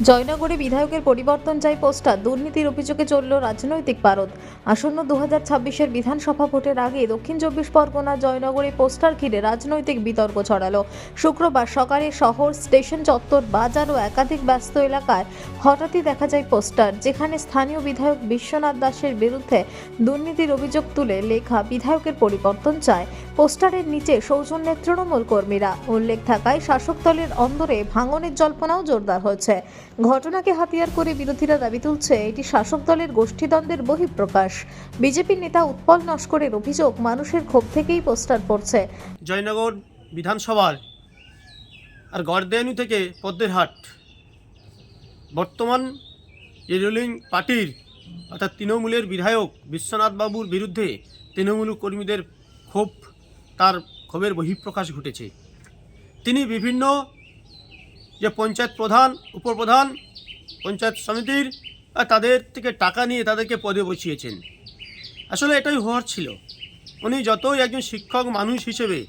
জয়নগরে বিধায়কের পরিবর্তন চাই পোস্টার, দুর্নীতির অভিযোগে চলল রাজনৈতিক পারদ। আসন্ন 2026-এর বিধানসভা ভোটের আগে দক্ষিণ চব্বিশ পরগনা জয়নগরে পোস্টার ঘিরে রাজনৈতিক বিতর্ক ছড়ালো। শুক্রবার সকালে শহর, স্টেশন চত্বর, বাজার ও একাধিক ব্যস্ত এলাকায় হঠাৎই দেখা যায় পোস্টার, যেখানে স্থানীয় বিধায়ক বিশ্বনাথ দাসের বিরুদ্ধে দুর্নীতির অভিযোগ তুলে লেখা বিধায়কের পরিবর্তন চায়। পোস্টারের নিচে সৌজন্যের তৃণমূল কর্মীরা উল্লেখ থাকায় শাসক দলের অন্দরে ভাঙনের জল্পনাও জোরদার হয়েছে। ঘটনাকে হাতিয়ার করে বিরোধীরা দাবি তুলছে এটি শাসক দলের গোষ্ঠীদ্বন্দ্বের বহিঃপ্রকাশ। বিজেপির নেতা উৎপল নস্করের অভিযোগ, মানুষের ক্ষোভ থেকেই পোস্টার পড়ছে। জয়নগর বিধানসভার আর গড়দেয়ানি থেকে পদ্মেরহাট বর্তমান যে রুলিং পার্টির অর্থাৎ তৃণমূলের বিধায়ক বিশ্বনাথ বাবুর বিরুদ্ধে তৃণমূল কর্মীদের তার ক্ষোভের বহিঃপ্রকাশ ঘটেছে। তিনি বিভিন্ন যে পঞ্চায়েত প্রধান, উপপ্রধান, পঞ্চায়েত সমিতির তাদের থেকে টাকা নিয়ে তাদেরকে পদে বসিয়েছেন। আসলে এটাই হওয়ার ছিল। উনি যতই একজন শিক্ষক মানুষ হিসেবে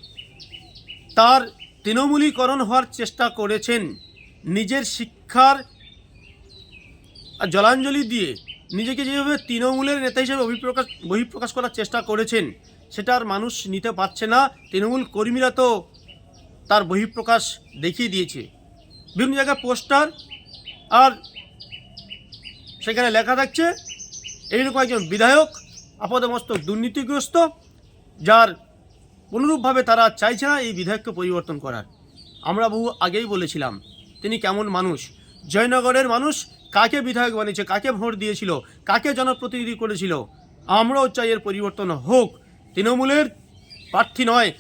তার তৃণমূলীকরণ হওয়ার চেষ্টা করেছেন, নিজের শিক্ষার জলাঞ্জলি দিয়ে নিজেকে যেভাবে তৃণমূলের নেতা হিসেবে বহিঃপ্রকাশ করার চেষ্টা করেছেন, সেটা আর মানুষ নিতে পারছে না। তৃণমূল কর্মীরা তো তার বহিঃপ্রকাশ দেখিয়ে দিয়েছে। বিভিন্ন জায়গায় পোস্টার, আর সেখানে লেখা থাকছে এইরকম একজন বিধায়ক আপাদমস্তক দুর্নীতিগ্রস্ত, যার অনুরূপভাবে তারা চাইছে না এই বিধায়ককে পরিবর্তন করার। আমরা বহু আগেই বলেছিলাম তিনি কেমন মানুষ, জয়নগরের মানুষ কাকে বিধায়ক বানিয়েছে, কাকে ভোট দিয়েছিল, কাকে জনপ্রতিনিধি করেছিল। আমরাও চাই এর পরিবর্তন হোক। তৃণমূলের প্রার্থী নয়,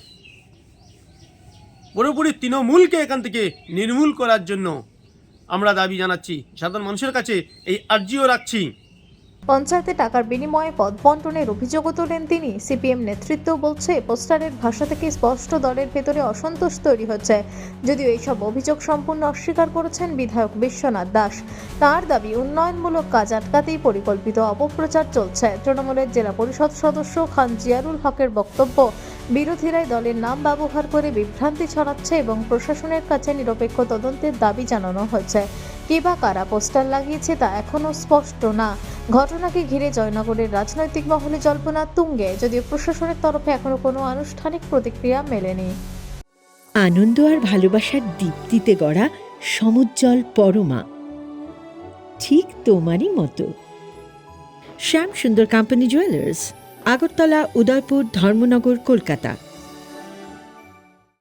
পুরোপুরি তৃণমূলকে এখান থেকে নির্মূল করার জন্য আমরা দাবি জানাচ্ছি, সাধারণ মানুষের কাছে এই আর্জিও রাখছি। পঞ্চায়েতে টাকার বিনিময়ে পদ বন্টনের অভিযোগও তোলেন তিনি। সিপিএম নেতৃত্ব বলছে পোস্টারের ভাষা থেকে স্পষ্ট দলের ভেতরে অসন্তোষ তৈরি হচ্ছে। যদিও এইসব অভিযোগ সম্পূর্ণ অস্বীকার করেছেন বিধায়ক বিশ্বনাথ দাস। তার দাবি, উন্নয়নমূলক কাজ আটকাতেই পরিকল্পিত অপপ্রচার চলছে। তৃণমূলের জেলা পরিষদ সদস্য খান জিয়ারুল হকের বক্তব্য, বিরোধীরাই দলের নাম ব্যবহার করে বিভ্রান্তি ছড়াচ্ছে এবং প্রশাসনের কাছে নিরপেক্ষ তদন্তের দাবি জানানো হয়েছে। কে বা কারা পোস্টার লাগিয়েছে তা এখনও স্পষ্ট না। ঘটনাকে ঘিরে জয়নগরের রাজনৈতিক মহলে জল্পনা তুঙ্গে, যদিও প্রশাসনের তরফে এখনো কোনো আনুষ্ঠানিক প্রতিক্রিয়া মেলেনি। আনন্দ আর ভালোবাসার দীপ্তিতে গড়া সমুজ্জ্বল পরমা, ঠিক তোমারই মতো। শ্যাম সুন্দর কোম্পানি জুয়েলার্স, আগরতলা, উদয়পুর, ধর্মনগর, কলকাতা।